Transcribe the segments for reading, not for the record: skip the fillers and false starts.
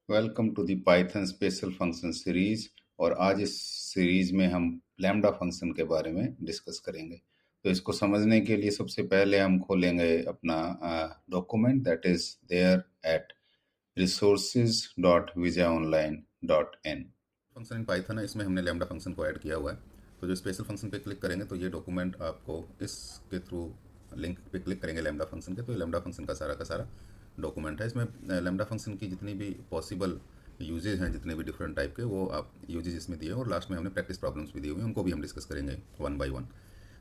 Welcome to the Python special function series. और आज इस सीरीज में हम लैम्डा फंक्शन के बारे में डिस्कस करेंगे। तो इसको समझने के लिए सबसे पहले हम खोलेंगे अपना document that is there at resources.vijayaonline.in। Function in Python है, इसमें हमने लैम्डा फंक्शन को ऐड किया हुआ है। तो जो स्पेशल फंक्शन पे क्लिक करेंगे तो ये डॉक्यूमेंट आपको इसके थ्रू लिंक पे क्लिक करेंगे लैम्डा फंक्शन के, तो ये लैम्डा फंक्शन का सारा डॉक्यूमेंट है। इसमें लैम्डा फंक्शन की जितनी भी पॉसिबल यूजेज हैं, जितने भी डिफरेंट टाइप के, वो आप यूजेज इसमें दिए और लास्ट में हमने प्रैक्टिस प्रॉब्लम्स भी दी हुई हैं, उनको भी हम डिस्कस करेंगे one by one.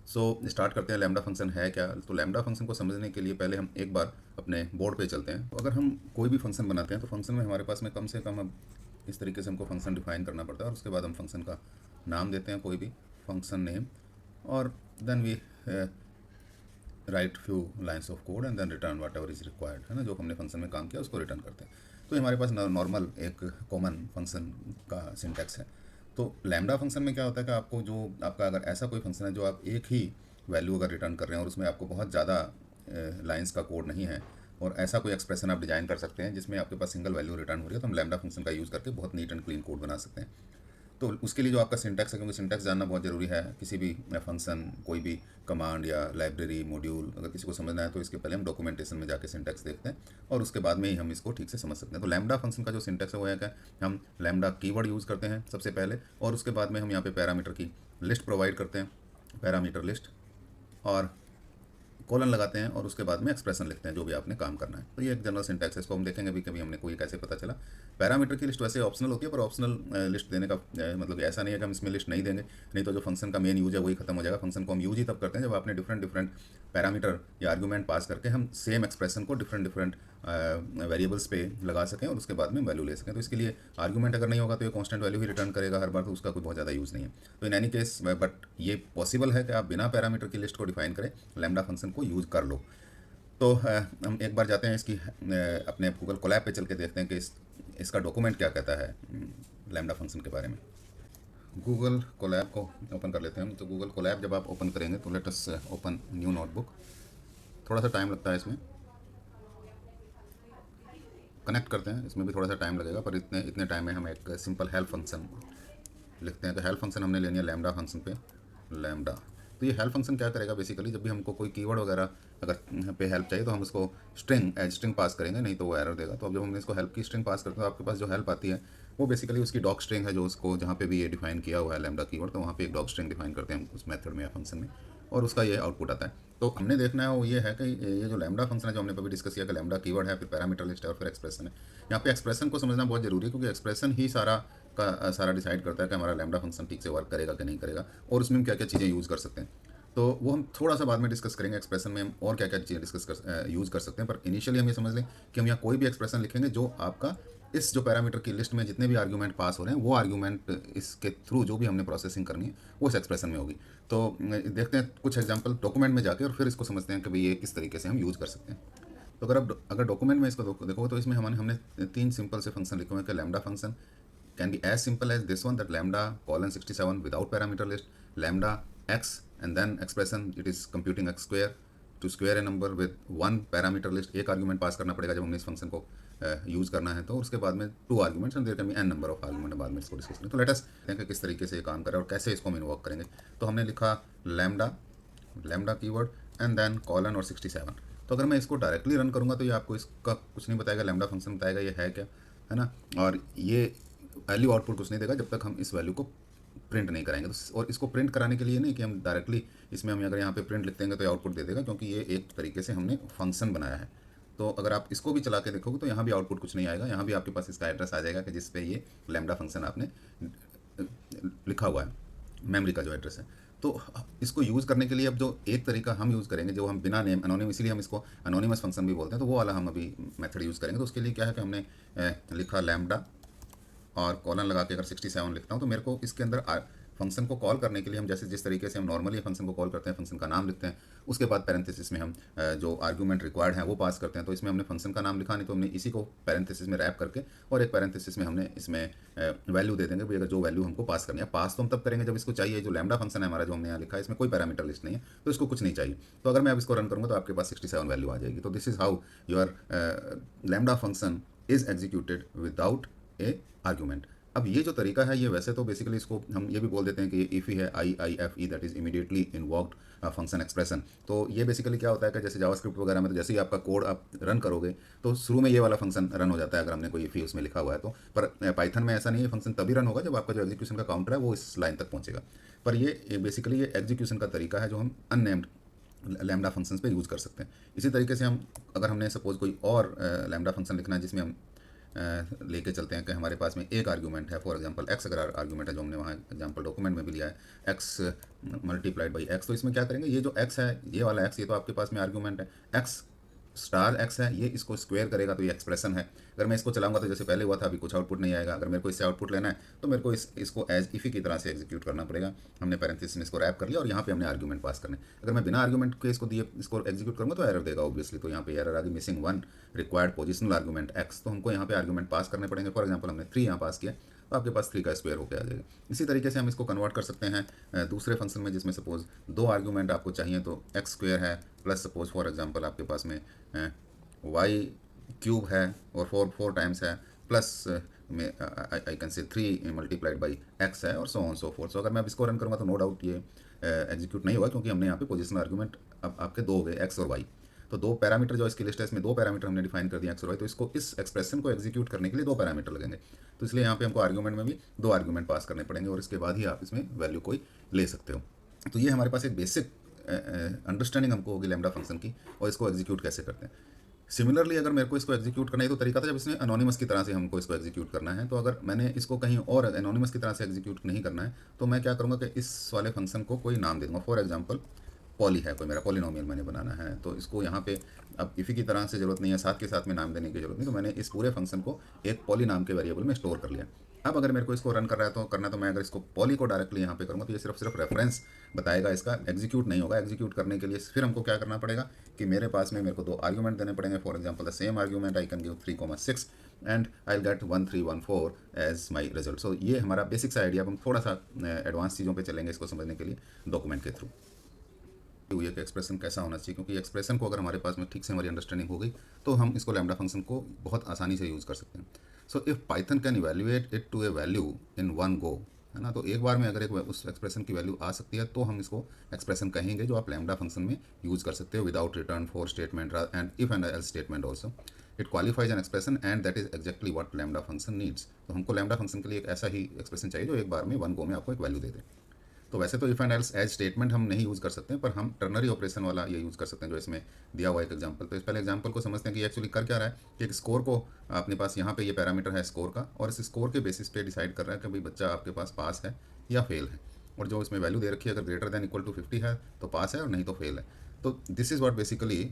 So start करते हैं। लैम्डा फंक्शन है क्या? तो लैम्डा फंक्शन को समझने के लिए पहले हम एक बार अपने बोर्ड पे चलते हैं। तो अगर हम कोई भी फंक्शन बनाते हैं तो फंक्शन में हमारे पास में कम से कम अब इस तरीके से हमको फंक्शन डिफाइन करना पड़ता है, और उसके बाद हम फंक्शन का नाम देते हैं, कोई भी फंक्शन नेम, और then we write few lines of code and then return whatever is required, है ना। जो हमने फंक्शन में काम किया उसको रिटर्न करते हैं। तो ये हमारे पास नॉर्मल एक कॉमन फंक्शन का सिंटैक्स है। तो लैम्डा फंक्शन में क्या होता है कि आपको जो आपका अगर ऐसा कोई फंक्शन है जो आप एक ही वैल्यू अगर रिटर्न कर रहे हैं और उसमें आपको बहुत ज़्यादा लाइन्स का कोड नहीं है, और ऐसा कोई एक्सप्रेशन आप डिजाइन कर सकते हैं जिसमें आपके पास सिंगल वैल्यू रिटर्न हो रही है, तो हम लैम्डा फंक्शन का यूज़ करके बहुत नीट एंड क्लीन कोड बना सकते हैं। तो उसके लिए जो आपका सिंटैक्स है, क्योंकि सिंटैक्स जानना बहुत ज़रूरी है किसी भी फंक्शन, कोई भी कमांड या लाइब्रेरी मॉड्यूल अगर किसी को समझना है, तो इसके पहले हम डॉक्यूमेंटेशन में जाके सिंटैक्स देखते हैं और उसके बाद में ही हम इसको ठीक से समझ सकते हैं। तो लैम्डा फंक्शन का जो सिंटैक्स है वो है कि हम लैम्डा कीवर्ड यूज़ करते हैं सबसे पहले, और उसके बाद में हम यहाँ पे पैरामीटर की लिस्ट प्रोवाइड करते हैं, पैरामीटर लिस्ट, और कॉलन लगाते हैं, और उसके बाद में एक्सप्रेशन लिखते हैं जो भी आपने काम करना है। तो ये एक जनरल सिंटैक्स है, इसको हम देखेंगे भी कभी हमने कोई कैसे पता चला। पैरामीटर की लिस्ट वैसे ऑप्शनल होती है, पर ऑप्शनल लिस्ट देने का मतलब ऐसा नहीं है कि हम इसमें लिस्ट नहीं देंगे, नहीं तो जो फंक्शन का मेन यूज है वही खत्म हो जाएगा। फंक्शन को हम यूज ही तब करते हैं जब आपने डिफरेंट डिफरेंट पैरामीटर या आर्गूमेंट पास करके हम सेम एक्सप्रेशन को डिफरेंट डिफरेंट वेरिएबल्स पे लगा सकें और उसके बाद में वैल्यू ले सकें। तो इसके लिए आर्गूमेंट अगर नहीं होगा तो ये कांस्टेंट वैल्यू ही रिटर्न करेगा हर बार, तो उसका कोई बहुत ज़्यादा यूज़ नहीं है। तो इन एनी केस बट ये पॉसिबल है कि आप बिना पैरामीटर की लिस्ट को डिफाइन करें लैम्डा फंक्शन को यूज़ कर लो। तो हम एक बार जाते हैं इसकी अपने गूगल कोलैब पे चल के देखते हैं कि इसका डॉक्यूमेंट क्या कहता है लैम्डा फंक्शन के बारे में। गूगल कोलैब को ओपन कर लेते हैं हम। तो गूगल कोलैब जब आप ओपन करेंगे तो let us open new notebook. थोड़ा सा टाइम लगता है इसमें, कनेक्ट करते हैं, इसमें भी थोड़ा सा टाइम लगेगा, पर इतने इतने टाइम में हम एक सिंपल हेल्प फंक्शन लिखते हैं। तो हेल्प फंक्शन हमने लेनी है लैम्डा फंक्शन पे, लैम्डा। तो ये हेल्प फंक्शन क्या करेगा बेसिकली, जब भी हमको कोई कीवर्ड वगैरह अगर पे हेल्प चाहिए तो हम उसको स्ट्रिंग एज स्ट्रिंग पास करेंगे, नहीं तो वो एरर देगा। तो अब जब हमने इसको हेल्प की स्ट्रिंग पास करते हैं तो आपके पास जो हेल्प आती है वो बेसिकली उसकी डॉक स्ट्रिंग है, जो उसको जहाँ पे भी ये डिफाइन किया हुआ है लैम्डा कीवर्ड, तो वहाँ पे एक डॉक स्ट्रिंग डिफाइन करते हैं उस मेथड में या फंक्शन में, और उसका ये आउटपुट आता है। तो हमने देखना है वो ये है कि ये जो लैम्डा फंक्शन है जो हमने अभी डिस्कस किया कि लैम्डा कीवर्ड है, फिर पैरामीटर लिस्ट है और फिर एक्सप्रेशन है। यहाँ पे एक्सप्रेशन को समझना बहुत जरूरी है, क्योंकि एक्सप्रेशन ही सारा डिसाइड करता है कि हमारा लैम्डा फंक्शन ठीक से वर्क करेगा कि नहीं करेगा, और उसमें हम क्या क्या चीज़ें यूज़ कर सकते हैं। तो वो हम थोड़ा सा बाद में डिस्कस करेंगे एक्सप्रेशन में हम और क्या क्या चीज़ें यूज़ कर सकते हैं। पर इनिशियली हम ये समझ लें कि हम यहाँ कोई भी एक्सप्रेशन लिखेंगे जो आपका इस जो पैरामीटर की लिस्ट में जितने भी आर्ग्यूमेंट पास हो रहे हैं वो आर्ग्यूमेंट इसके थ्रू जो भी हमने प्रोसेसिंग करनी है वो इस एक्सप्रेशन में होगी। तो देखते हैं कुछ एग्जांपल डॉक्यूमेंट में जाके, और फिर इसको समझते हैं कि भाई ये किस तरीके से हम यूज़ कर सकते हैं। तो अगर डॉक्यूमेंट में इसको देखो तो इसमें हमने तीन सिंपल से फंक्शन लिखे हुए हैं कि lambda function can be as simple as this one, that lambda colon 67 without parameter list, lambda x and then expression it is computing x square to square a number with one parameter list। एक argument pass करना पड़ेगा जब हमने इस function को use करना है, तो उसके बाद में two arguments and there can be n number of argument. बाद में इसको डिस्कस करें। तो लेट अस देखें किस तरीके से ये काम करें और कैसे इसको हम इन्वोक करेंगे। तो हमने लिखा lambda, lambda keyword and then colon और 67। तो अगर मैं इसको डायरेक्टली रन करूँगा तो ये आपको इसका कुछ नहीं बताएगा, लैम्डा फंक्शन बताएगा ये है क्या, है ना। और ये वैल्यू आउटपुट कुछ नहीं देगा जब तक हम इस वैल्यू को प्रिंट नहीं कराएंगे। तो और इसको प्रिंट कराने के लिए नहीं कि हम डायरेक्टली इसमें हम अगर यहाँ पे प्रिंट लिख देंगे तो ये आउटपुट दे देगा, क्योंकि ये एक तरीके से हमने फंक्शन बनाया है। तो अगर आप इसको भी चला के देखोगे तो यहाँ भी आउटपुट कुछ नहीं आएगा, यहाँ भी आपके पास इसका एड्रेस आ जाएगा कि जिस पे ये लैम्डा फंक्शन आपने लिखा हुआ है, मेमोरी का जो एड्रेस है। तो इसको यूज़ करने के लिए अब जो एक तरीका हम यूज़ करेंगे जो हम बिना नेम अनोनिम, इसीलिए हम इसको अनोनिमस फंक्शन भी बोलते हैं, तो वो वाला हम अभी मेथड यूज़ करेंगे। तो उसके लिए क्या है कि हमने लिखा लैम्डा और कॉलन लगा के अगर 67 लिखता हूँ तो मेरे को इसके अंदर फंक्शन को कॉल करने के लिए हम जैसे जिस तरीके से हम नॉर्मली फंक्शन को कॉल करते हैं, फंक्शन का नाम लिखते हैं, उसके बाद पैरेंथेसिस में हम जो आर्गूमेंट रिक्वायर्ड है वो पास करते हैं। तो इसमें हमने फंक्शन का नाम लिखा नहीं, तो हमने इसी को पैरेंथेसिस में रैप करके और एक पैरेंथेसिस में हमने इसमें वैल्यू दे देंगे भाई, अगर जो वैल्यू हमको पास करनी है। पास तो हम तब करेंगे जब इसको चाहिए। जो लैम्डा फंक्शन है हमारा जो हमने यहाँ लिखा है इसमें कोई पैरामीटर लिस्ट नहीं है, तो इसको कुछ नहीं चाहिए। तो अगर मैं अब इसको रन करूँगा तो आपके पास 67 वैल्यू आ जाएगी। तो this is how your lambda function is executed without A argument. अब ये जो तरीका है ये वैसे तो बेसिकली इसको हम ये भी बोल देते हैं कि इफ़ ही है IIFE, that is immediately invoked function expression. तो ये बेसिकली क्या होता है कि जैसे जावास्क्रिप्ट वगैरह में तो जैसे ही आपका कोड आप रन करोगे तो शुरू में ये वाला फंक्शन रन हो जाता है अगर हमने कोई इफ़ी उसमें लिखा हुआ है तो। पर पाइथन में ऐसा नहीं है, फंक्शन तभी रन होगा जब आपका जो एग्जीक्यूशन का काउंटर है वो इस लाइन तक पहुंचेगा। पर ये बेसिकली ये एग्जीक्यूशन का तरीका है जो हम अननेम्ड लैम्डा फंक्शंस पे यूज़ कर सकते हैं। इसी तरीके से हम अगर हमने सपोज कोई और लैम्डा फंक्शन लिखना है जिसमें हम लेके चलते हैं कि हमारे पास में एक आर्ग्यूमेंट है, फॉर एग्जांपल एक्स अगर आर्ग्यूमेंट है जो हमने वहाँ एग्जांपल डॉक्यूमेंट में भी लिया है, एक्स मल्टीप्लाइड बाई एक्स। तो इसमें क्या करेंगे, ये जो एक्स है ये वाला एक्स ये तो आपके पास में आर्ग्यूमेंट है, एक्स स्टार एक्स है, ये इसको स्क्वायर करेगा तो ये एक्सप्रेशन है। अगर मैं इसको चलाऊंगा तो जैसे पहले हुआ था अभी कुछ आउटपुट नहीं आएगा। अगर मेरे को इससे आउटपुट लेना है तो मेरे को इसको एज इफ़ी की तरह से एग्जीक्यूट करना पड़ेगा। हमने पैरेंथेसिस में इसको रैप कर लिया और यहाँ पे हमने आर्ग्यूमेंट पास करने। अगर मैं बिना आर्ग्यूमेंट के इसको दिए इसको एग्जीक्यूट करूँगा तो एरर देगा ऑब्वियसली। तो यहाँ पे एरर आ गई, missing one required positional argument x. तो हमको यहाँ पे आर्ग्यूमेंट पास करने पड़ेंगे। फॉर एग्जाम्पल हमने 3 यहाँ पास किया तो आपके पास 3 का स्क्वायर होकर आ जाएगा। इसी तरीके से हम इसको कन्वर्ट कर सकते हैं दूसरे फंक्शन में जिसमें सपोज 2 आर्ग्यूमेंट आपको चाहिए तो एक्स स्क्वायर है प्लस सपोज फॉर एग्जांपल आपके पास में वाई क्यूब है और 4 टाइम्स है प्लस में I can say 3 multiplied by x है और सो ऑन सो फोर्थ। सो अगर मैं अब इसको रन करूँगा तो नो डाउट ये एग्जीक्यूट नहीं होगा क्योंकि हमने यहाँ पे पोजिशनल आर्ग्यूमेंट अब आपके 2 हो गए एक्स और वाई। तो 2 पैरामीटर जो इसकी लिस्ट है इसमें 2 पैरामीटर हमने डिफाइन कर दिया एक्स और वाई। तो इसको इस एक्सप्रेशन को एग्जीक्यूट करने के लिए 2 पैरामीटर लगेंगे। तो इसलिए यहाँ पे हमको आर्ग्यूमेंट में भी 2 आर्ग्यूमेंट पास करने पड़ेंगे और इसके बाद ही आप इसमें वैल्यू कोई ले सकते हो। तो ये हमारे पास एक बेसिक अंडरस्टैंडिंग हमको होगी लैम्डा फंक्शन की और इसको एग्जीक्यूट कैसे करते हैं। सिमिलरली अगर मेरे को इसको एग्जीक्यूट करना है तो तरीका था जब इसमें एनोनिमस की तरह से हमको इसको एग्जीक्यूट करना है। तो अगर मैंने इसको कहीं और एनोनिमस की तरह से एग्जीक्यूट नहीं करना है तो मैं क्या करूँगा कि इस वाले फंक्शन को कोई नाम दे दूँगा। फॉर एग्जांपल पॉली है, कोई मेरा पॉलिनोमियल मैंने बनाना है तो इसको यहाँ पे अब इफ़ी की तरह से ज़रूरत नहीं है, साथ के साथ में नाम देने की ज़रूरत नहीं। तो मैंने इस पूरे फंक्शन को एक पॉली नाम के वेरिएबल में स्टोर कर लिया। अब अगर मेरे को इसको रन कर रहा है तो करना तो मैं अगर इसको पॉली को डायरेक्टली यहाँ पे करूँगा तो ये सिर्फ रेफरेंस बताएगा, इसका एग्जीक्यूट नहीं होगा। एग्जीक्यूट करने के लिए फिर हमको क्या करना पड़ेगा कि मेरे पास में मेरे को 2 आर्ग्यूमेंट देने पड़ेंगे। For example the same argument I can give 3,6 and I get 1314 as my result. So ये हमारा बेसिक सा आइडिया। अब हम थोड़ा सा एडवांस चीज़ों पर चलेंगे इसको समझने के लिए डॉक्यूमेंट के थ्रू। हुई है कि एक्सप्रेशन कैसा होना चाहिए, क्योंकि एक्सप्रेशन को अगर हमारे पास में ठीक से हमारी अंडरस्टैंडिंग हो गई तो हम इसको लैम्डा फंक्शन को बहुत आसानी से यूज़ कर सकते हैं। So if Python can evaluate it to a value in one go, है ना, तो एक बार में अगर एक उस एक्सप्रेशन की वैल्यू आ सकती है तो हम इसको एक्सप्रेशन कहेंगे जो आप लैम्डा फंक्शन में यूज़ कर सकते हो without return for statement and if and else statement also. It qualifies an expression and that is exactly what lambda function needs. तो हमको लैम्डा फंक्शन के लिए एक ऐसा ही एक्सप्रेशन चाहिए जो एक बार में 1 गो में आपको एक वैल्यू दे दे। तो वैसे तो if and else as statement हम नहीं यूज़ कर सकते हैं, पर हम टर्नरी ऑपरेशन वाला ये यूज़ कर सकते हैं जो इसमें दिया हुआ एक एग्जांपल। तो इस पहले एग्जांपल को समझते हैं कि एक्चुअली कर क्या रहा है कि एक स्कोर को अपने पास यहाँ पे ये पैरामीटर है स्कोर का और इस स्कोर के बेसिस पे डिसाइड कर रहा है कि भाई बच्चा आपके पास पास है या फेल है। और जो इसमें वैल्यू दे रखी है अगर ग्रेटर देन इक्वल टू 50 है तो पास है और नहीं तो फेल है। तो this is what basically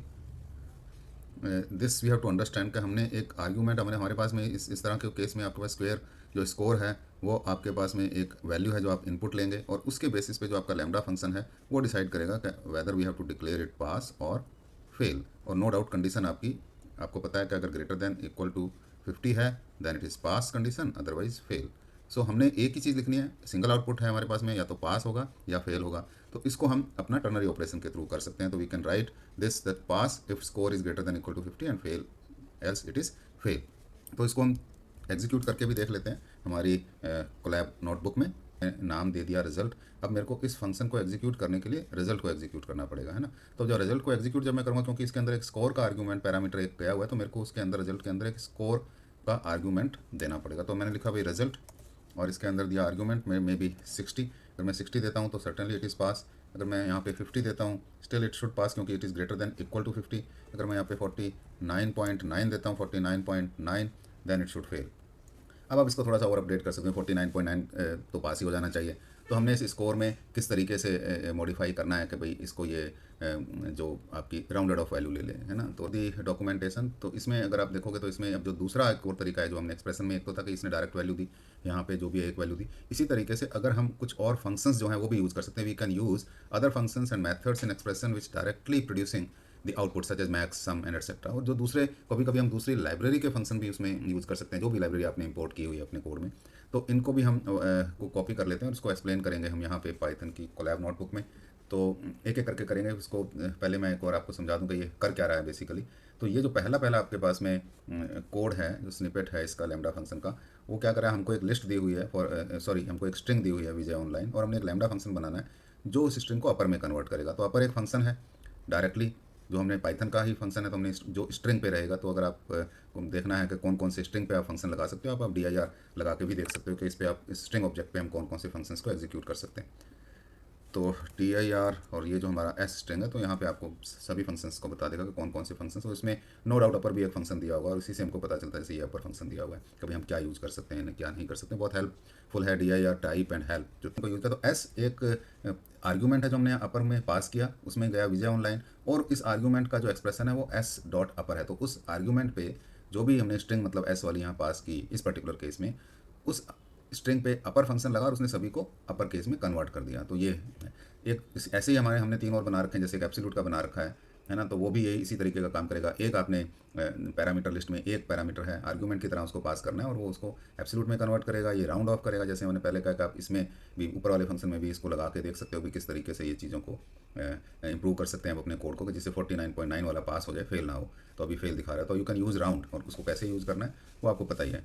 this we have to understand कि हमने एक आर्ग्यूमेंट हमारे पास में इस तरह के केस में आपके पास स्क्वायर जो स्कोर है वो आपके पास में एक वैल्यू है जो आप इनपुट लेंगे और उसके बेसिस पे जो आपका लैम्डा फंक्शन है वो डिसाइड करेगा कि whether we have to declare it pass और फेल। और नो डाउट कंडीशन आपको पता है कि अगर ग्रेटर देन इक्वल टू 50 है then it is pass condition, otherwise fail. So हमने एक ही चीज़ लिखनी है, सिंगल आउटपुट है हमारे पास में, या तो पास होगा या फेल होगा। तो इसको हम अपना टर्नरी ऑपरेशन के थ्रू कर सकते हैं। तो we can write this that pass if score is greater than equal to 50 and fail else it is fail. तो इसको हम एग्जीक्यूट करके भी देख लेते हैं। हमारी कोलैब नोटबुक में नाम दे दिया रिजल्ट। अब मेरे को इस फंक्शन को एग्जीक्यूट करने के लिए रिजल्ट को एग्जीक्यूट करना पड़ेगा, है ना। तो जो रिजल्ट को एग्जीक्यूट जब मैं करूँगा, क्योंकि इसके अंदर एक स्कोर का आर्ग्यूमेंट पैरामीटर एक गया हुआ है, तो मेरे को उसके अंदर रिजल्ट के अंदर एक स्कोर का आर्ग्यूमेंट देना पड़ेगा। तो मैंने लिखा भाई रिजल्ट और इसके अंदर दिया आर्ग्यूमेंट में भी 60। अगर मैं 60 देता हूँ तो सर्टेनली इट इज़ पास। अगर मैं यहाँ पे 50 देता हूँ स्टिल इट शुड पास क्योंकि it is greater than equal to 50। अगर मैं यहाँ पे 49.9 देता हूँ 49.9 देन इट शुड फेल। अब आप इसको थोड़ा सा और अपडेट कर सकते हैं, 49.9 तो पास ही हो जाना चाहिए। तो हमने इस स्कोर में किस तरीके से मॉडिफाई करना है कि भाई इसको ये जो आपकी राउंडेड ऑफ वैल्यू ले लें, है ना। तो दी डॉक्यूमेंटेशन, तो इसमें अगर आप देखोगे तो इसमें अब जो दूसरा एक और तरीका है जो हमने एक्सप्रेशन में, एक तो था कि इसने डायरेक्ट वैल्यू दी, यहाँ पे जो भी एक वैल्यू दी। इसी तरीके से अगर हम कुछ और फंक्शंस जो हैं वो भी यूज़ कर सकते हैं। We can use other functions and methods in expression which directly producing the output such as max sum and etcetera. और जो दूसरे कभी कभी हम दूसरी लाइब्रेरी के फंक्शन भी उसमें यूज़ कर सकते हैं, जो भी लाइब्रेरी आपने इंपोर्ट की हुई है अपने कोड में। तो इनको भी हम को कॉपी कर लेते हैं और इसको एक्सप्लेन करेंगे हम यहाँ पे पाइथन की कोलैब नोटबुक में। तो एक एक करके करेंगे उसको। पहले मैं एक और आपको समझा दूँ कि ये कर क्या रहा है बेसिकली। तो ये जो पहला पहला आपके पास में कोड है, जो स्निपेट है इसका लैम्डा फंक्शन का, वो क्या कर रहा है, हमको एक लिस्ट दी हुई है फॉर सॉरी हमको एक स्ट्रिंग दी हुई है विजय ऑनलाइन, और हमने एक लैम्डा फंक्शन बनाना है जो उस स्ट्रिंग को अपर में कन्वर्ट करेगा। तो अपर एक फंक्शन है डायरेक्टली जो हमने पाइथन का ही फंक्शन है, तो हमने जो स्ट्रिंग पे रहेगा। तो अगर आप को देखना है कि कौन कौन से स्ट्रिंग पे आप फंक्शन लगा सकते हो, आप DIR लगा के भी देख सकते हो कि इस पे आप इस स्ट्रिंग ऑब्जेक्ट पे हम कौन कौन से फंक्शंस को एग्जीक्यूट कर सकते हैं। तो TIR और ये जो हमारा S स्ट्रिंग है, तो यहाँ पे आपको सभी फंक्शंस को बता देगा कि कौन कौन से फंक्शंस। तो इसमें नो डाउट अपर भी एक फंक्शन दिया होगा, और इसी से हमको पता चलता है जैसे ये अपर फंक्शन दिया हुआ है कभी हम क्या यूज़ कर सकते हैं क्या नहीं कर सकते। बहुत हेल्पफुल है DIR टाइप एंड हेल्प जो तुमको यूज़ किया। तो S एक आर्ग्यूमेंट है जो हमने अपर में पास किया, उसमें गया विजय ऑनलाइन, और इस आर्ग्यूमेंट का जो एक्सप्रेशन है वो S डॉट अपर है। तो उस आर्ग्यूमेंट पे जो भी हमने स्ट्रिंग मतलब S वाली यहाँ पास की इस पर्टिकुलर केस में, उस स्ट्रिंग पे अपर फंक्शन लगा और उसने सभी को अपर केस में कन्वर्ट कर दिया। तो ये एक ऐसे ही हमारे हमने 3 और बना रखे हैं, जैसे एक एब्सोल्यूट का बना रखा है ना। तो वो भी यही इसी तरीके का काम करेगा। एक आपने पैरामीटर लिस्ट में एक पैरामीटर है आर्गुमेंट की तरह उसको पास करना है, और वो उसको एब्सोल्यूट में कन्वर्ट करेगा। ये राउंड ऑफ करेगा, जैसे मैंने पहले कहा कि आप इसमें भी ऊपर वाले फंक्शन में भी इसको लगा के देख सकते हो कि किस तरीके से ये चीज़ों को इंप्रूव कर सकते हैं अपने कोड को, कि जिससे 49.9 वाला पास हो जाए, फेल ना हो। तो अभी फेल दिखा रहा है, तो यू कैन यूज़ राउंड, और उसको कैसे यूज़ करना है वो आपको पता ही है।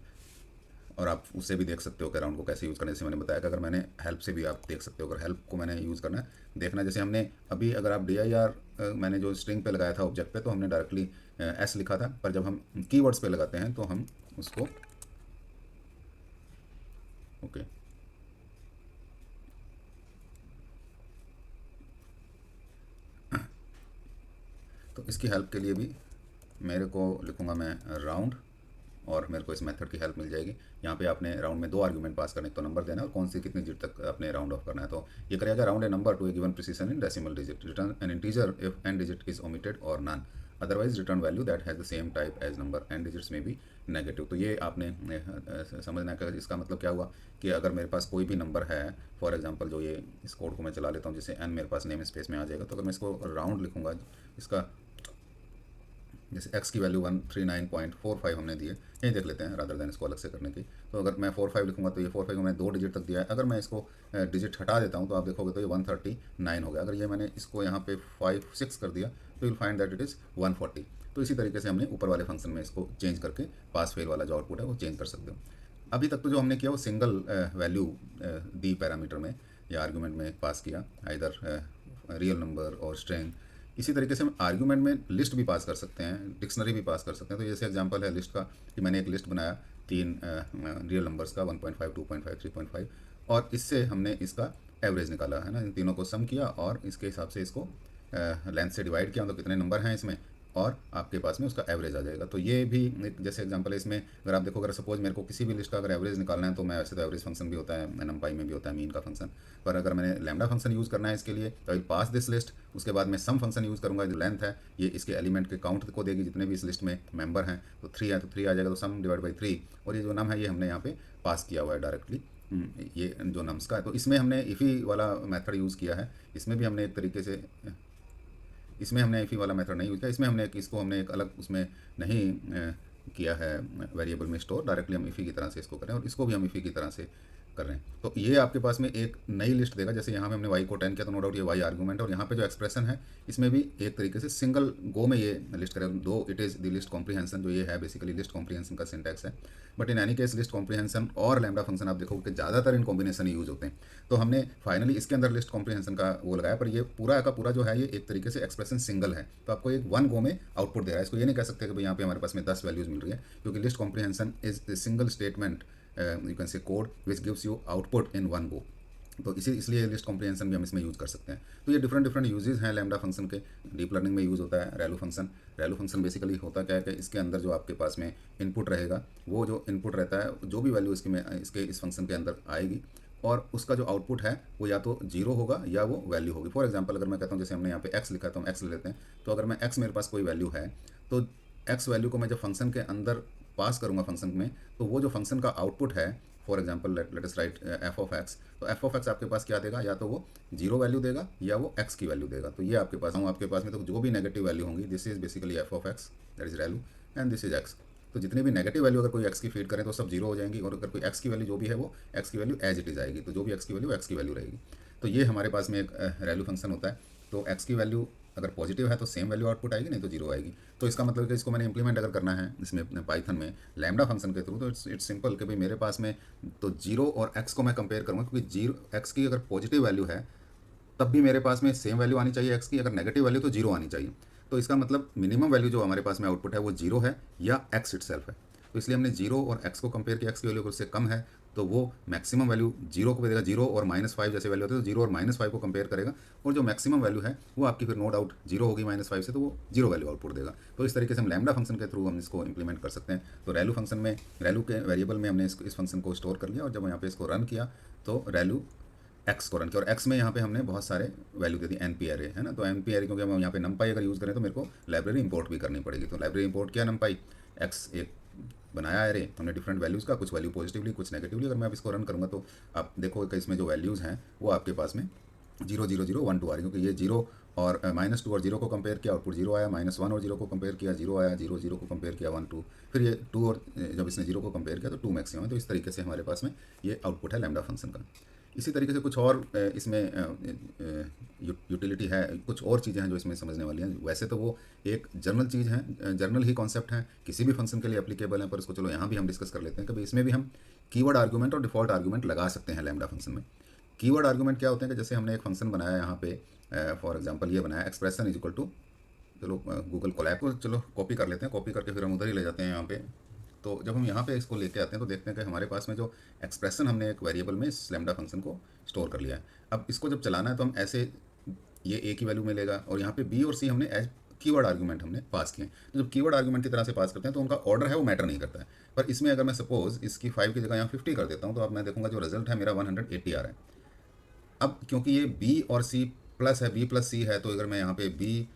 और आप उससे भी देख सकते हो कि राउंड को कैसे यूज़ करना है। जैसे मैंने बताया कि अगर मैंने हेल्प से भी आप देख सकते हो, अगर हेल्प को मैंने यूज़ करना है देखना, जैसे हमने अभी अगर आप DIR मैंने जो स्ट्रिंग पे लगाया था ऑब्जेक्ट पे, तो हमने डायरेक्टली S लिखा था, पर जब हम कीवर्ड्स पे लगाते हैं तो हम उसको ओके तो इसकी हेल्प के लिए भी मेरे को लिखूँगा मैं राउंड, और मेरे को इस मेथड की हेल्प मिल जाएगी। यहाँ पे आपने राउंड में 2 आर्गुमेंट पास करने, तो नंबर देना है और कौन सी कितनी डिजिट तक आपने राउंड ऑफ करना है। तो ये करेगा round a number to a given precision in decimal digit, return an integer if n digit is omitted और none, otherwise return value that has the same type as number n digits में भी negative. तो ये आपने समझना है कि इसका मतलब क्या हुआ कि अगर मेरे पास कोई भी नंबर है, फॉर एग्जांपल जो ये इस कोड को मैं चला लेता हूँ, जैसे n मेरे पास नेम स्पेस में आ जाएगा, तो अगर मैं इसको राउंड लिखूँगा, इसका जैसे x की वैल्यू 139.45 हमने दी है, यही देख लेते हैं रादर देन इसको अलग से करने की। तो अगर मैं 45 लिखूंगा तो ये 45 को मैंने 2 डिजिट तक दिया है। अगर मैं इसको डिजिट हटा देता हूँ तो आप देखोगे तो ये 139 हो गया। अगर ये मैंने इसको यहाँ पे 5 6 कर दिया तो you will find that it is 140। तो इसी तरीके से हमने ऊपर वाले फंक्शन में इसको चेंज करके पास फेल वाला जो आउटपुट है वो चेंज कर सकते हो। अभी तक तो जो हमने किया वो सिंगल वैल्यू दी पैरामीटर में या आर्गूमेंट में पास किया, आइदर रियल नंबर और स्ट्रिंग। इसी तरीके से हम आर्ग्यूमेंट में लिस्ट भी पास कर सकते हैं, डिक्शनरी भी पास कर सकते हैं। तो जैसे एग्जांपल है लिस्ट का, कि मैंने एक लिस्ट बनाया 3 रियल नंबर्स का 1.5 2.5 3.5, और इससे हमने इसका एवरेज निकाला है ना, इन तीनों को सम किया और इसके हिसाब से इसको लेंथ से डिवाइड किया, तो कितने नंबर हैं इसमें, और आपके पास में उसका एवरेज आ जाएगा। तो ये भी एक जैसे एग्जांपल है इसमें। अगर आप देखो, अगर सपोज मेरे को किसी भी लिस्ट का अगर एवरेज निकालना है, तो मैं वैसे तो एवरेज फंक्शन भी होता है नंपाई में भी होता है मीन का फंक्शन, पर अगर मैंने लैम्डा फंक्शन यूज़ करना है इसके लिए, तो आई पास दिस लिस्ट, उसके बाद मैं सम फंक्शन यूज़ करूँगा। जो लेंथ है ये इसके एलिमेंट के काउंट को देगी, जितने भी इस लिस्ट में मेंबर हैं। तो 3 है तो 3 आ जाएगा, तो सम डिवाइड बाई 3, और ये जो नम है ये हमने यहाँ पे पास किया हुआ है डायरेक्टली, ये जो नम्स का है। तो इसमें हमने इफ़ी वाला मेथड यूज़ किया है। इसमें भी हमने एक तरीके से, इसमें हमने इफ़ी वाला मेथड नहीं यूज़ किया, इसमें हमने इसको हमने एक अलग उसमें नहीं किया है वेरिएबल में स्टोर, डायरेक्टली हम इफ़ी की तरह से इसको करें, और इसको भी हम इफ़ी की तरह से कर रहे हैं। तो ये आपके पास में एक नई लिस्ट देगा। जैसे यहाँ में हमने y को 10 किया, तो नो डाउट ये y आर्गूमेंट, और यहाँ पे जो एक्सप्रेशन है इसमें भी एक तरीके से सिंगल गो में ये लिस्ट करेगा, दो it is the list comprehension, जो ये है बेसिकली लिस्ट कॉम्प्रीहेंशन का सिंटैक्स है। But in any case list comprehension और लैम्डा फंक्शन आप देखोगे कि ज़्यादातर इन कॉम्बिनेशन ही यूज़ होते हैं। तो हमने फाइनली इसके अंदर लिस्ट कॉम्प्रीहेंशन का वो लगाया, पर ये पूरा का पूरा जो है ये एक तरीके से एक्सप्रेशन सिंगल है, तो आपको एक वन गो में आउटपुट दे रहा है। इसको ये नहीं कह सकते कि भाई यहाँ पे हमारे पास में 10 वैल्यूज़ मिल रही है, क्योंकि list comprehension is the single statement you can say code which gives you output in one गो। तो इसलिए लिस्ट कॉम्प्रीहेंशन भी हम इसमें यूज़ कर सकते हैं। तो ये डिफरेंट डिफरेंट यूजेस हैं लैम्डा फंक्शन के। डीप लर्निंग में यूज़ होता है रैलू फंक्शन। रैलू फंक्शन बेसिकली होता क्या है कि इसके अंदर जो आपके पास में इनपुट रहेगा, वो जो इनपुट रहता है, जो भी वैल्यू इसके इस फंक्शन के अंदर आएगी, और उसका जो आउटपुट है वो या तो जीरो होगा या वो वैल्यू होगी। फॉर एग्जांपल अगर मैं कहता हूँ, जैसे हमने यहाँ पे एक्स लिखा है तो हम एक्स ले लेते हैं। तो अगर मैं एक्स मेरे पास कोई वैल्यू है, तो एक्स वैल्यू को मैं जब फंक्शन के अंदर पास करूँगा फंक्शन में, तो वो जो फंक्शन का आउटपुट है, for example let us right F of x, तो एफ ऑफ एक्स आपके पास क्या देगा, या तो वो जीरो वैल्यू देगा या वो एक्स की वैल्यू देगा। तो ये आपके पास आपके पास में तो जो भी नेगेटिव वैल्यू होंगी, this is basically F of x, that is value, and this is x. तो जितनी भी नेगेटिव वैल्यू अगर कोई एक्स की फीड करें तो सब जीरो हो जाएंगी, और अगर कोई एक्स की वैल्यू जो भी है वो एक्स की वैल्यू एज इट इज आएगी, तो जो भी एक्स की वैल्यू रहेगी। तो ये हमारे पास में एक वैल्यू फंक्शन होता है। तो एक्स की वैल्यू अगर पॉजिटिव है तो सेम वैल्यू आउटपुट आएगी, नहीं तो जीरो आएगी। तो इसका मतलब कि इसको मैंने इंप्लीमेंट अगर करना है इसमें अपने पाइथन में लैम्डा फंक्शन के थ्रू, तो इट्स सिंपल कि भाई मेरे पास में तो जीरो और एक्स को मैं कंपेयर करूँगा, क्योंकि जीरो एक्स की अगर पॉजिटिव वैल्यू है तब भी मेरे पास में सेम वैल्यू आनी चाहिए एक्स की, अगर नेगेटिव वैल्यू तो जीरो आनी चाहिए। तो इसका मतलब मिनिमम वैल्यू जो हमारे पास में आउटपुट है वो जीरो है या एक्स इटसेल्फ है। तो इसलिए हमने जीरो और एक्स को कंपेयर किया, एक्स की वैल्यू अगर उससे कम है तो वो मैक्सिमम वैल्यू जीरो को देगा, जीरो और -5 जैसे वैल्यू होती है तो जीरो और -5 को कंपेयर करेगा, और जो मैक्सिमम वैल्यू है वो आपकी फिर नो डाउट जीरो होगी -5 से, तो वो जीरो वैल्यू आउटपुट देगा। तो इस तरीके से हम लैम्डा फंक्शन के थ्रू हम इसको इंप्लीमेंट कर सकते हैं। तो रैलू फंक्शन में रैलू के वेरिएबल में हमने इस फंक्शन को स्टोर कर लिया, और जब यहाँ पे इसको रन किया तो रैलू एक्स को रन किया, और एक्स में यहाँ पे हमने बहुत सारे वैल्यू दे दी, एन पी एरे है ना। तो एन पी एरे क्योंकि हम यहाँ पे नमपाई अगर यूज़ करें तो मेरे को लाइब्रेरी इंपोर्ट भी करनी पड़ेगी। तो लाइब्रेरी इंपोर्ट किया नमपाई, एक्स एक बनाया एरे हमने डिफरेंट वैल्यूज़ का, कुछ वैल्यू पॉजिटिवली कुछ नेगेटिवली। अगर मैं अब इसको रन करूँगा तो आप देखो कि इसमें जो वैल्यूज़ हैं वो आपके पास में 0 0 0 1 2 आ रही, क्योंकि ये जीरो और -2 और जीरो को कंपेयर किया आउटपुट जीरो आया, -1 और जीरो को कंपेयर किया जीरो आया, जीरो जीरो को कंपेयर किया 1 2, फिर ये 2 और जब इसने जीरो को कंपेयर किया तो 2 मैक्सिमम है। तो इस तरीके से हमारे पास में ये आउटपुट है लैम्डा फंक्शन का। इसी तरीके से कुछ और इसमें यूटिलिटी है, कुछ और चीज़ें हैं जो इसमें समझने वाली हैं। वैसे तो वो एक जर्नल चीज़ है, जर्नल ही कॉन्सेप्ट है, किसी भी फंक्शन के लिए एप्लीकेबल है, पर इसको चलो यहाँ भी हम डिस्कस कर लेते हैं। कभी इसमें भी हम कीवर्ड आर्गूमेंट और डिफ़ॉल्ट आर्गूमेंट लगा सकते हैं लैम्डा फंक्शन में। कीवर्ड आर्गूमेंट क्या होते हैं कि जैसे हमने एक फंक्शन बनाया यहाँ पे, फॉर एग्जांपल ये बनाया एक्सप्रेशन इज इक्वल टू, चलो गूगल कोलैब को चलो कॉपी कर लेते हैं, कॉपी करके फिर हम उधर ही ले जाते हैं यहाँ पे। तो जब हम यहाँ पे इसको लेके आते हैं तो देखते हैं कि हमारे पास में जो एक्सप्रेशन हमने एक वेरिएबल में इस लैम्डा फंक्शन को स्टोर कर लिया है। अब इसको जब चलाना है तो हम ऐसे ये ए की वैल्यू मिलेगा, और यहाँ पे बी और सी हमने एज कीवर्ड आर्गूमेंट हमने पास किए। तो जब कीवर्ड आर्गूमेंट की तरह से पास करते हैं तो उनका ऑर्डर है वो मैटर नहीं करता है। पर इसमें अगर मैं सपोज इसकी 5 की जगह यहाँ 50 कर देता हूँ तो अब मैं देखूँगा जो रिजल्ट है मेरा 180 आ रहा है। अब क्योंकि ये बी और सी प्लस है, बी प्लस सी है, तो अगर मैं यहाँ पे बी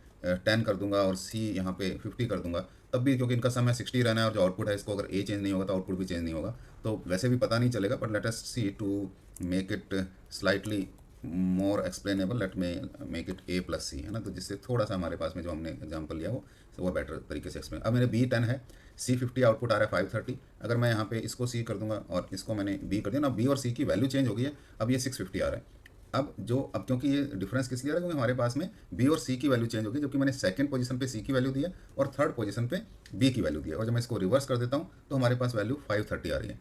10 कर दूंगा और सी यहाँ पे 50 कर दूंगा, तब भी क्योंकि इनका सम है 60 रहना है, और जो आउटपुट है इसको अगर ए चेंज नहीं होगा तो आउटपुट भी चेंज नहीं होगा, तो वैसे भी पता नहीं चलेगा। But let us see to make it slightly more explainable, let me make it a plus c, है ना। तो जिससे थोड़ा सा हमारे पास में जो हमने एग्जाम्पल लिया वो बेटर तरीके से एक्सप्लेन। अब मेरे बी 10 है, सी 50 आउटपुट आ रहा है 530। अगर मैं यहाँ पे इसको सी कर दूंगा और इसको मैंने बी कर दिया ना, बी और सी की वैल्यू चेंज हो गई है, अब ये 650 आ रहा है। अब क्योंकि ये डिफरेंस किस लिए आ रहा है, क्योंकि हमारे पास में बी और सी की वैल्यू चेंज होगी, जबकि मैंने सेकंड पोजीशन पे सी की वैल्यू दी है और थर्ड पोजीशन पे बी की वैल्यू दी है। और जब मैं इसको रिवर्स कर देता हूँ तो हमारे पास वैल्यू 530 आ रही है।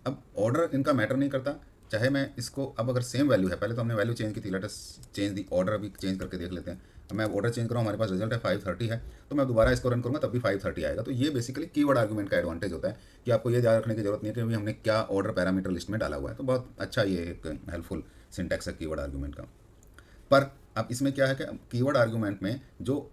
अब ऑर्डर इनका मैटर नहीं करता, चाहे मैं इसको, अब अगर सेम वैल्यू है, पहले तो हमने वैल्यू चेंज की थी, let us change the order, अभी चेंज करके देख लेते हैं। अब मैं ऑर्डर चेंज करूँ, हमारे पास रिजल्ट है 530 है, तो मैं दोबारा इसको रन करूँगा तब भी 530 आएगा। तो ये बेसिकली कीवर्ड आर्गूमेंट का एडवांटेज होता है कि आपको ये ध्यान रखने की जरूरत नहीं है कि अभी हमने क्या ऑर्डर पैरामीटर लिस्ट में डाला हुआ है। तो बहुत अच्छा ये एक हेल्पफुल सिंटैक्स है कीवर्ड आर्गूमेंट का। पर अब इसमें क्या है कि कीवर्ड आर्गूमेंट में जो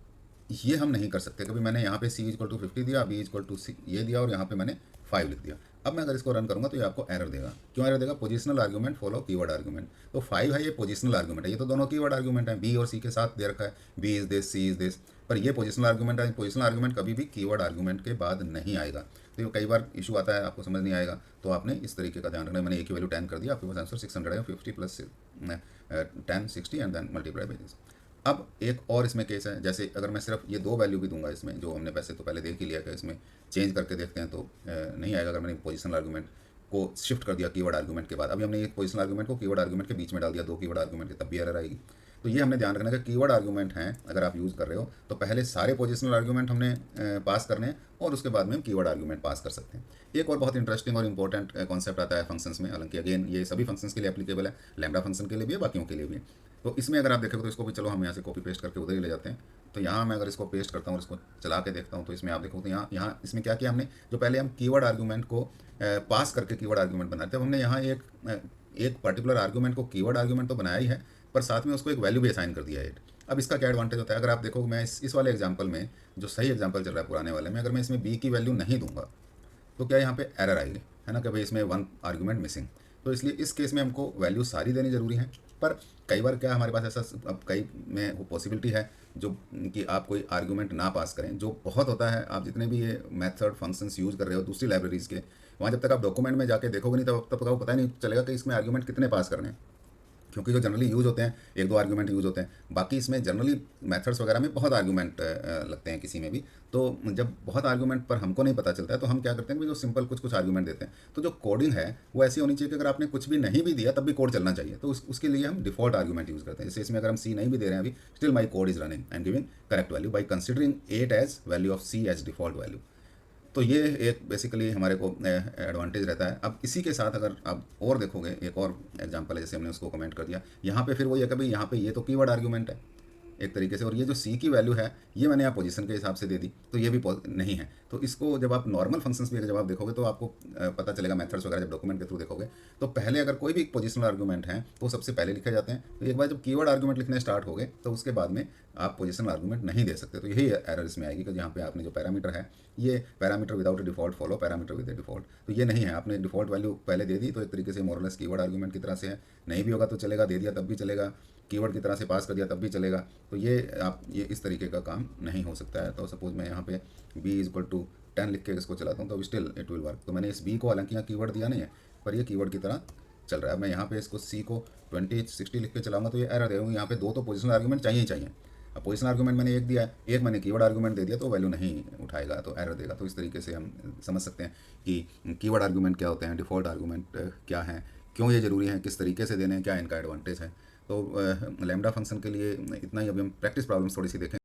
ये हम नहीं कर सकते, कभी मैंने यहाँ पे सी इक्वल टू 50 दिया, बी इक्वल टू सी ये दिया, और यहाँ पे मैंने 5 लिख दिया। अब मैं अगर इसको रन करूँगा तो ये आपको एरर देगा। क्यों एरर देगा? Positional argument follow keyword argument. तो 5 है, ये पोजिशनल आर्गूमेंट है, ये तो दोनों कीवर्ड आर्गूमेंट है, बी और सी के साथ दे रखा है, b is this, c is this, पर ये पोजिशनल आर्गूमेंट है। पोजिशनल आर्गूमेंट कभी भी कीवर्ड आर्गूमेंट के बाद नहीं आएगा। तो ये कई बार इशू आता है, आपको समझ नहीं आएगा, तो आपने इस तरीके का ध्यान रखना है। मैंने ए की वैल्यू 10 कर दिया, आपके पास आंसर 600 है, 50 plus 10 60 and then multiply by this. अब एक और इसमें केस है, जैसे अगर मैं सिर्फ ये दो वैल्यू भी दूंगा इसमें, जो हमने वैसे तो पहले देख ही लिया कि इसमें चेंज करके देखते हैं तो नहीं आएगा। अगर मैंने पोजिशनल आर्गूमेंट को शिफ्ट कर दिया कीवर्ड आर्गूमेंट के बाद, अभी हमने ये पोजिशनल आर्गूमेंट को कीवर्ड आर्गूमेंट के बीच में डाल दिया, दो कीवर्ड आर्गूमेंट के, तब भी एरर आएगी। तो ये हमने ध्यान रखना है कि कीवर्ड आर्गूमेंट हैं अगर आप यूज़ कर रहे हो तो पहले सारे पोजिशनल आर्गूमेंट हमने पास करने हैं, और उसके बाद में हम कीवर्ड आर्गूमेंट पास कर सकते हैं। एक और बहुत इंटरेस्टिंग और इंपॉर्टेंट कॉन्सेप्ट आता है फंक्शंस में, हालांकि अगेन ये सभी फंक्शंस के लिए एप्लीकेबल है, लैम्डा फंक्शन के लिए भी है, बाकियों के लिए भी है। तो इसमें अगर आप देखें तो इसको भी चलो हम यहाँ से कॉपी पेस्ट करके उधर ही ले जाते हैं। तो यहाँ मैं अगर इसको पेस्ट करता हूँ और इसको चला के देखता हूँ तो इसमें आप देखो तो यहाँ इसमें क्या किया हमने, जो पहले हम कीवर्ड आर्गूमेंट को पास करके कीवर्ड आर्गूमेंट बनाते हैं, हमने यहाँ एक पर्टिकुलर आर्गूमेंट को कीवर्ड आर्गूमेंट तो बनाया ही है, पर साथ में उसको एक वैल्यू भी असाइन कर दिया है। अब इसका क्या एडवांटेज होता है, अगर आप देखो मैं इस वाले एग्जाम्पल में, जो सही एग्जाम्पल चल रहा है पुराने वाले में, अगर मैं इसमें बी की वैल्यू नहीं दूंगा तो क्या यहाँ पे एरर आएगी, है ना, कि भाई इसमें 1 आर्गूमेंट मिसिंग। तो इसलिए इस केस में हमको वैल्यू सारी देनी जरूरी है। पर कई बार क्या हमारे पास ऐसा, अब कई में वो पॉसिबिलिटी है जो कि आप कोई आर्गूमेंट ना पास करें, जो बहुत होता है। आप जितने भी ये मेथड फंक्शंस यूज़ कर रहे हो दूसरी लाइब्रेरीज़ के, वहाँ जब तक आप डॉक्यूमेंट में जाके देखोगे नहीं तब तक आपको पता ही नहीं चलेगा कि इसमें आर्गूमेंट कितने पास करने हैं। क्योंकि जो जनरली यूज़ होते हैं एक दो आर्गूमेंट यूज़ होते हैं, बाकी इसमें जनरली मेथड्स वगैरह में बहुत आर्गूमेंट लगते हैं किसी में भी। तो जब बहुत आर्गूमेंट पर हमको नहीं पता चलता है तो हम क्या करते हैं कि जो सिंपल कुछ कुछ आर्गूमेंट देते हैं। तो जो कोडिंग है वो ऐसी होनी चाहिए कि अगर आपने कुछ भी नहीं भी दिया तब भी कोड चलना चाहिए, तो उसके लिए हम डिफॉल्ट आर्गूमेंट यूज़ करते हैं। जैसे इसमें अगर हम सी नहीं भी दे रहे हैं अभी, still my code is running and giving correct value by considering 8 as value of c as default value. तो ये एक बेसिकली हमारे को एडवांटेज रहता है। अब इसी के साथ अगर आप और देखोगे, एक और एग्जांपल है, जैसे हमने उसको कमेंट कर दिया यहाँ पे, फिर वो ये कि भाई यहाँ पे ये तो कीवर्ड आर्गूमेंट है एक तरीके से, और ये जो सी की वैल्यू है ये मैंने यहाँ पोजीशन के हिसाब से दे दी, तो ये भी नहीं है। तो इसको जब आप नॉर्मल फंक्शंस भी अगर जब आप देखोगे तो आपको पता चलेगा, मेथड्स वगैरह जब डॉक्यूमेंट के थ्रू देखोगे तो पहले अगर कोई भी पोजिशनल आर्गूमेंट है तो सबसे पहले लिखे जाते हैं। तो एक बार जब कीवर्ड आर्गूमेंट लिखने स्टार्ट हो गए तो उसके बाद में आप पोजिशनल आर्गूमेंट नहीं दे सकते। तो यही एरर इसमें आएगी कि जहाँ पे आपने जो पैरामीटर है ये parameter without A default follow parameter with A default, तो ये नहीं है। आपने डिफॉल्ट वैल्यू पहले दे दी तो एक तरीके से मोरलेस कीवर्ड आर्गूमेंट की तरह से है, नहीं भी होगा तो चलेगा, दे दिया तब भी चलेगा, कीवर्ड की तरह से पास कर दिया तब भी चलेगा। तो ये इस तरीके का काम नहीं हो सकता है। तो सपोज मैं यहाँ पे b इक्वल टू 10 लिख के इसको चलाता हूँ तो स्टिल इट विल वर्क। तो मैंने इस b को हालांकि यहाँ कीवर्ड दिया नहीं है पर ये कीवर्ड की तरह चल रहा है। अब मैं यहाँ पे इसको c को 20 60 लिख के चलाऊंगा तो ये एरर देगा। यहाँ पे दो तो पोजिशनल आर्गूमेंट चाहिए ही चाहिए। अब पोजिशनल आर्गूमेंट मैंने एक दिया है, एक मैंने कीवर्ड आर्गूमेंट दे दिया तो वैल्यू नहीं उठाएगा, तो एरर देगा। तो इस तरीके से हम समझ सकते हैं कि कीवर्ड आर्गूमेंट क्या होते हैं, डिफ़ॉल्ट आर्गूमेंट क्या हैं, क्यों ये ज़रूरी है, किस तरीके से देने हैं, क्या इनका एडवांटेज है। तो लैम्डा फंक्शन के लिए इतना ही। अभी हम प्रैक्टिस प्रॉब्लम्स थोड़ी सी देखें।